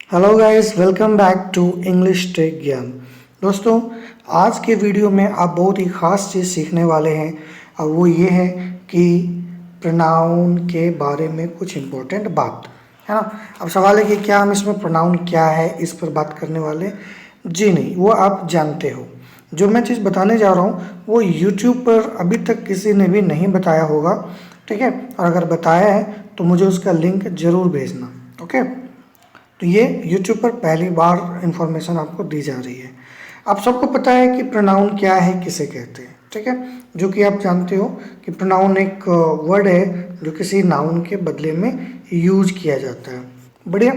Hello guys, welcome back to English tech Gyan. दोस्तों, आज के वीडियो में आप बहुत ही ख़ास चीज़ सीखने वाले हैं और वो ये है कि प्रोनाउन के बारे में कुछ इम्पोर्टेंट बात है ना। अब सवाल है कि क्या हम इसमें प्रोनाउन क्या है इस पर बात करने वाले? जी नहीं, वो आप जानते हो। जो मैं चीज़ बताने जा रहा हूँ वो यूट्यूब पर अभी तक किसी ने भी नहीं बताया होगा, ठीक है। और अगर बताया है तो मुझे उसका लिंक ज़रूर भेजना, ओके। तो ये YouTube पर पहली बार इंफॉर्मेशन आपको दी जा रही है। आप सबको पता है कि प्रोनाउन क्या है, किसे कहते हैं, ठीक है। जो कि आप जानते हो कि प्रोनाउन एक वर्ड है जो किसी नाउन के बदले में यूज किया जाता है। बढ़िया।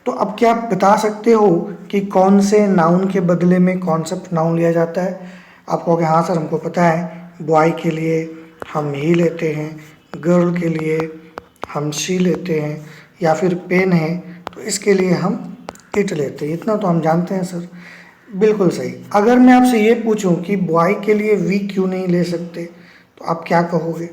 तो अब क्या आप बता सकते हो कि कौन से नाउन के बदले में कौन सा प्रोनाउन लिया जाता है? आप कहोगे हाँ सर, हमको पता है। बॉय के लिए हम ही लेते हैं, गर्ल के लिए हम शी लेते हैं, या फिर पेन है तो इसके लिए हम इट लेते हैं। इतना तो हम जानते हैं सर। बिल्कुल सही। अगर मैं आपसे ये पूछूं कि बॉय के लिए वी क्यों नहीं ले सकते तो आप क्या कहोगे?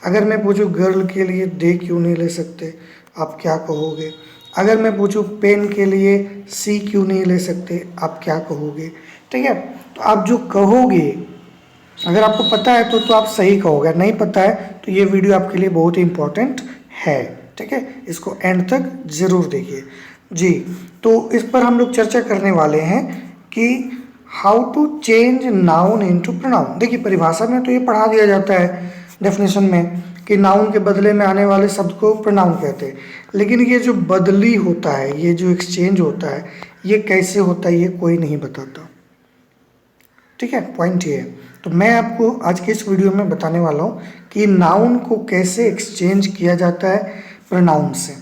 अगर मैं पूछूं गर्ल के लिए दे क्यों नहीं ले सकते, आप क्या कहोगे? अगर मैं पूछूं पेन के लिए सी क्यों नहीं ले सकते, आप क्या कहोगे? ठीक है। तो आप जो कहोगे, अगर आपको पता है तो आप सही कहोगे, नहीं पता है तो ये वीडियो आपके लिए बहुत ही इंपॉर्टेंट है, ठीक है। इसको एंड तक ज़रूर देखिए जी। तो इस पर हम लोग चर्चा करने वाले हैं कि how to change noun into pronoun. देखिए, परिभाषा में तो ये पढ़ा दिया जाता है डेफिनेशन में कि नाउन के बदले में आने वाले शब्द को प्रोनाउन कहते हैं, लेकिन ये जो बदली होता है, ये जो एक्सचेंज होता है, ये कैसे होता है ये कोई नहीं बताता, ठीक है। पॉइंट ये है। तो मैं आपको आज के इस वीडियो में बताने वाला हूँ कि नाउन को कैसे एक्सचेंज किया जाता है प्रोनाउन से,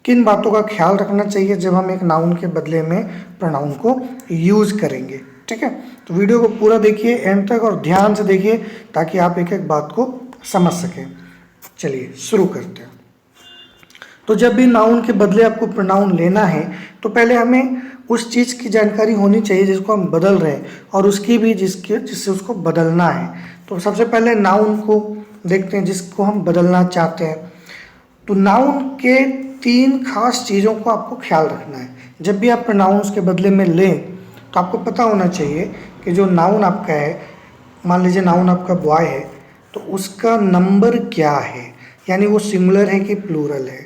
किन बातों का ख्याल रखना चाहिए जब हम एक नाउन के बदले में प्रोनाउन को यूज़ करेंगे, ठीक है। तो वीडियो को पूरा देखिए एंड तक और ध्यान से देखिए ताकि आप एक एक बात को समझ सकें। चलिए शुरू करते हैं। तो जब भी नाउन के बदले आपको प्रोनाउन लेना है तो पहले हमें उस चीज़ की जानकारी होनी चाहिए जिसको हम बदल रहे हैं, और उसकी भी जिससे उसको बदलना है। तो सबसे पहले नाउन को देखते हैं जिसको हम बदलना चाहते हैं। तो नाउन के तीन खास चीज़ों को आपको ख्याल रखना है जब भी आप प्रोनाउंस के बदले में लें। तो आपको पता होना चाहिए कि जो नाउन आपका है, मान लीजिए नाउन आपका बॉय है, तो उसका नंबर क्या है, यानी वो सिंगुलर है कि प्लूरल है।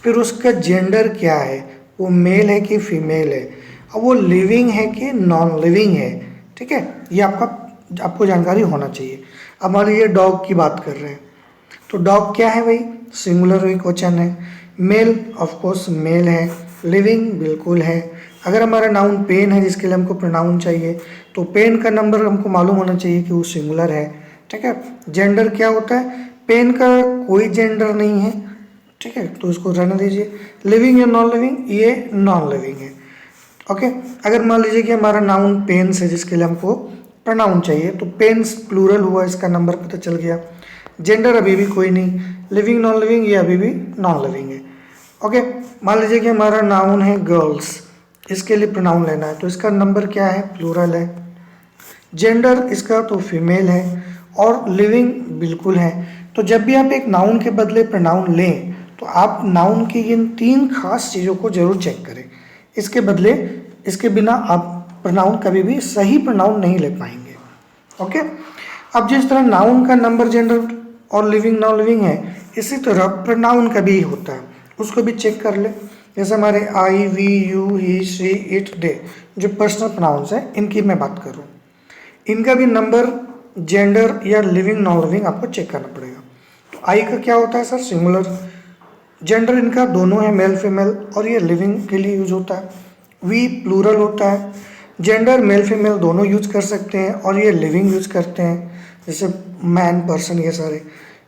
फिर उसका जेंडर क्या है, वो मेल है कि फीमेल है, और वो लिविंग है कि नॉन लिविंग है, ठीक है। ये आपको जानकारी होना चाहिए। अब मान लीजिए डॉग की बात कर रहे हैं, तो डॉग क्या है भाई? सिंगुलर क्वेश्चन है। मेल ऑफ कोर्स मेल है, लिविंग बिल्कुल है। अगर हमारा नाउन पेन है जिसके लिए हमको प्रोनाउन चाहिए, तो पेन का नंबर हमको मालूम होना चाहिए कि वो सिंगुलर है, ठीक है। जेंडर क्या होता है? पेन का कोई जेंडर नहीं है, ठीक है, तो इसको रहने दीजिए। लिविंग या नॉन लिविंग? ये नॉन लिविंग है, ओके। अगर मान लीजिए कि हमारा नाउन पेन्स है जिसके लिए हमको प्रोनाउन चाहिए, तो पेन्स प्लूरल हुआ, इसका नंबर पता चल गया। जेंडर अभी भी कोई नहीं, लिविंग नॉन लिविंग ये अभी भी नॉन लिविंग है, ओके। मान लीजिए कि हमारा नाउन है गर्ल्स, इसके लिए प्रोनाउन लेना है, तो इसका नंबर क्या है? प्लूरल है। जेंडर इसका तो फीमेल है, और लिविंग बिल्कुल है। तो जब भी आप एक नाउन के बदले प्रोनाउन लें तो आप नाउन की इन तीन खास चीज़ों को जरूर चेक करें। इसके बदले, इसके बिना आप प्रोनाउन कभी भी सही प्रोनाउन नहीं ले पाएंगे, ओके। अब जिस तरह नाउन का नंबर, जेंडर और लिविंग नॉन लिविंग है, इसी तरह प्रोनाउन का भी होता है, उसको भी चेक कर ले। जैसे हमारे I, we, you, he, she, it, they, जो पर्सनल प्रोनाउंस हैं, इनकी मैं बात कर रहा हूँ। इनका भी नंबर, जेंडर या लिविंग नॉन लिविंग आपको चेक करना पड़ेगा। तो आई का क्या होता है सर? सिंगुलर। जेंडर इनका दोनों है, मेल फीमेल, और ये लिविंग के लिए यूज होता है। वी प्लूरल होता है, जेंडर मेल फीमेल दोनों यूज कर सकते हैं, और ये लिविंग यूज करते हैं, जैसे मैन, पर्सन, ये सारे।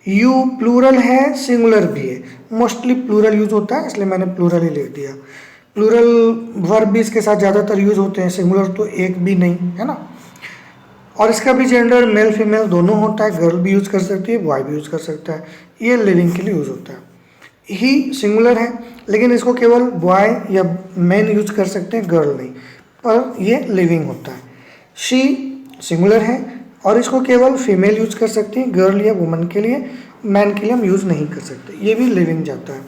यू प्लूरल है, सिंगुलर भी है, मोस्टली प्लूरल यूज होता है, इसलिए मैंने प्लूरल ही लिख दिया। प्लूरल वर्ब भी इसके साथ ज़्यादातर यूज होते हैं, सिंगुलर तो एक भी नहीं है ना। और इसका भी जेंडर मेल फीमेल दोनों होता है, गर्ल भी यूज कर सकती है, बॉय भी यूज कर सकता है। ये लिविंग के लिए यूज होता है। ही सिंगुलर है, लेकिन इसको केवल बॉय या मैन यूज कर सकते हैं, गर्ल नहीं, पर ये लिविंग होता है। शी सिंगुलर है, और इसको केवल फीमेल यूज कर सकती है, गर्ल या वुमन के लिए, मैन के लिए हम यूज नहीं कर सकते, ये भी लिविंग जाता है।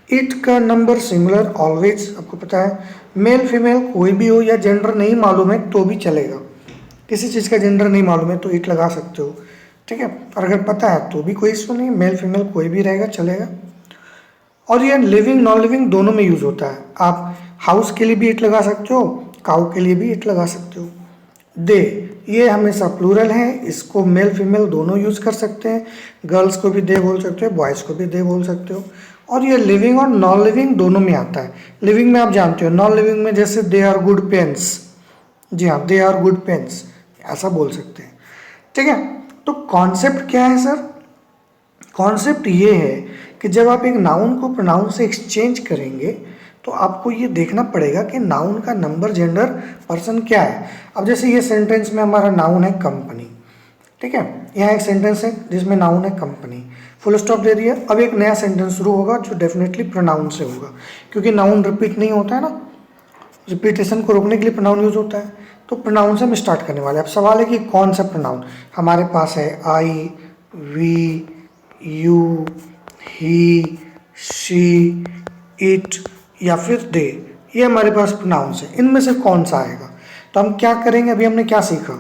इट का नंबर सिंगुलर ऑलवेज, आपको पता है। मेल फीमेल कोई भी हो या जेंडर नहीं मालूम है तो भी चलेगा, किसी चीज़ का जेंडर नहीं मालूम है तो इट लगा सकते हो, ठीक है। और अगर पता है तो भी कोई इशू नहीं, मेल फीमेल कोई भी रहेगा चलेगा। और ये लिविंग नॉन लिविंग दोनों में यूज़ होता है। आप हाउस के लिए भी इट लगा सकते हो, काऊ के लिए भी इट लगा सकते हो। दे, ये हमेशा प्लूरल है, इसको मेल फीमेल दोनों यूज़ कर सकते हैं। गर्ल्स को भी दे बोल सकते हो, बॉयज़ को भी दे बोल सकते हो। और ये लिविंग और नॉन लिविंग दोनों में आता है। लिविंग में आप जानते हो, नॉन लिविंग में जैसे दे आर गुड पेन्स, जी हाँ, दे आर गुड पेन्स, ऐसा बोल सकते हैं, ठीक है। तो कॉन्सेप्ट क्या है सर? कॉन्सेप्ट ये है कि जब आप एक नाउन को प्रोनाउन से एक्सचेंज करेंगे तो आपको ये देखना पड़ेगा कि नाउन का नंबर जेंडर पर्सन क्या है। अब जैसे ये सेंटेंस में हमारा नाउन है कंपनी, ठीक है। यहाँ एक सेंटेंस है जिसमें नाउन है कंपनी, फुल स्टॉप दे दिया। अब एक नया सेंटेंस शुरू होगा जो डेफिनेटली प्रोनाउन से होगा, क्योंकि नाउन रिपीट नहीं होता है ना, रिपीटेशन को रोकने के लिए प्रोनाउन यूज होता है। तो प्रोनाउन से हम स्टार्ट करने वाले हैं। अब सवाल है कि कौन सा प्रोनाउन हमारे पास है। I, we, you, he, she, it या फिर दे, ये हमारे पास प्रोनाउंस है। इनमें से कौन सा आएगा? तो हम क्या करेंगे, अभी हमने क्या सीखा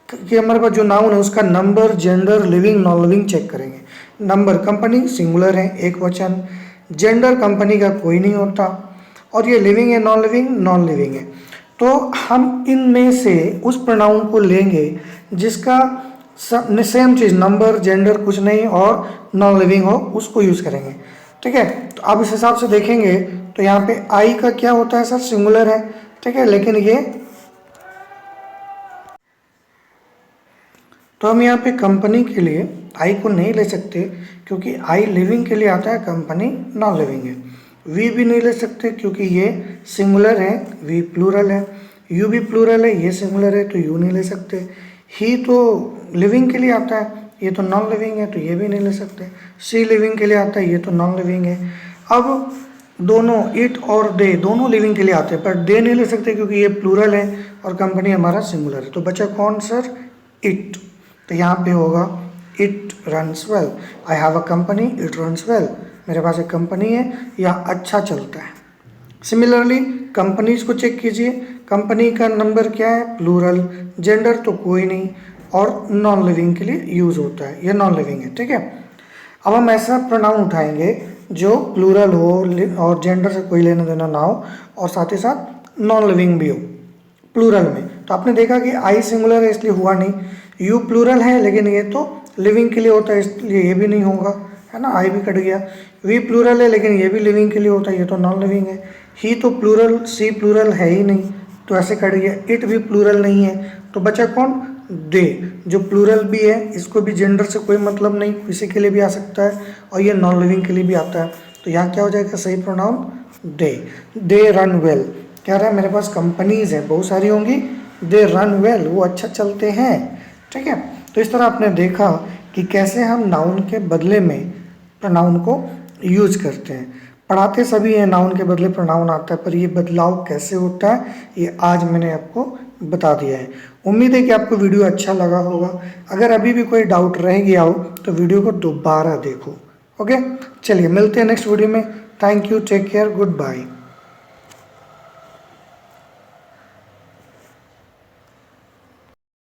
कि हमारे पास जो नाउन है उसका number, gender, living, non living check करेंगे। नंबर कंपनी सिंगुलर है, एक वचन। जेंडर कंपनी का कोई नहीं होता। और ये लिविंग है, नॉन लिविंग, नॉन लिविंग है। तो हम इनमें से उस प्रोनाउन को लेंगे जिसका सेम चीज़, नंबर, जेंडर कुछ नहीं और नॉन लिविंग हो, उसको यूज़ करेंगे, ठीक है। तो आप इस हिसाब से देखेंगे तो यहाँ पे आई का क्या होता है सर, सिंगुलर है, ठीक है। लेकिन ये तो हम यहाँ पे कंपनी के लिए आई को नहीं ले सकते, क्योंकि आई लिविंग के लिए आता है, कंपनी नॉन लिविंग है। वी भी नहीं ले सकते क्योंकि ये सिंगुलर है, वी प्लूरल है। यू भी प्लूरल है, ये सिंगुलर है तो यू नहीं ले सकते। ही तो लिविंग के लिए आता है, ये तो नॉन लिविंग है तो ये भी नहीं ले सकते। सी लिविंग के लिए आता है, ये तो नॉन लिविंग है। अब दोनों इट और दे दोनों लिविंग के लिए आते हैं, पर दे नहीं ले सकते क्योंकि ये प्लूरल है और कंपनी हमारा सिंगुलर है। तो बचा कौन सर, इट। तो यहाँ पे होगा it runs well. I have a company, it runs well, मेरे पास एक कंपनी है, यह अच्छा चलता है। सिमिलरली कंपनीज को चेक कीजिए, कंपनी का नंबर क्या है, प्लूरल, जेंडर तो कोई नहीं और नॉन लिविंग के लिए यूज़ होता है, ये नॉन लिविंग है, ठीक है। अब हम ऐसा प्रोनाउन उठाएंगे जो प्लूरल हो और जेंडर से कोई लेना देना ना हो और साथ ही साथ नॉन लिविंग भी हो प्लूरल में। तो आपने देखा कि आई सिंगुलर है इसलिए हुआ नहीं, यू प्लूरल है लेकिन ये तो लिविंग के लिए होता है इसलिए ये भी नहीं होगा, है ना, आई भी कट गया। वी प्लूरल है लेकिन ये भी लिविंग के लिए होता है, ये तो नॉन लिविंग है। ही तो प्लूरल, सी प्लूरल है ही नहीं तो ऐसे कट गया। इट भी प्लूरल नहीं है तो बचा कौन, दे, जो प्लूरल भी है, इसको भी जेंडर से कोई मतलब नहीं, किसी के लिए भी आ सकता है और ये नॉन लिविंग के लिए भी आता है। तो यहाँ क्या हो जाएगा सही pronoun, they. They run well, कह रहा है मेरे पास कंपनीज हैं, बहुत सारी होंगी, दे रन वेल, वो अच्छा चलते हैं, ठीक है। तो इस तरह आपने देखा कि कैसे हम नाउन के बदले में प्रोनाउन को यूज करते हैं। पढ़ाते सभी हैं नाउन के बदले प्रोनाउन आता है, पर ये बदलाव कैसे होता है ये आज मैंने आपको बता दिया है। उम्मीद है कि आपको वीडियो अच्छा लगा होगा। अगर अभी भी कोई डाउट रह गया हो तो वीडियो को दोबारा देखो, ओके। चलिए मिलते हैं नेक्स्ट वीडियो में। Thank you, take care, good bye.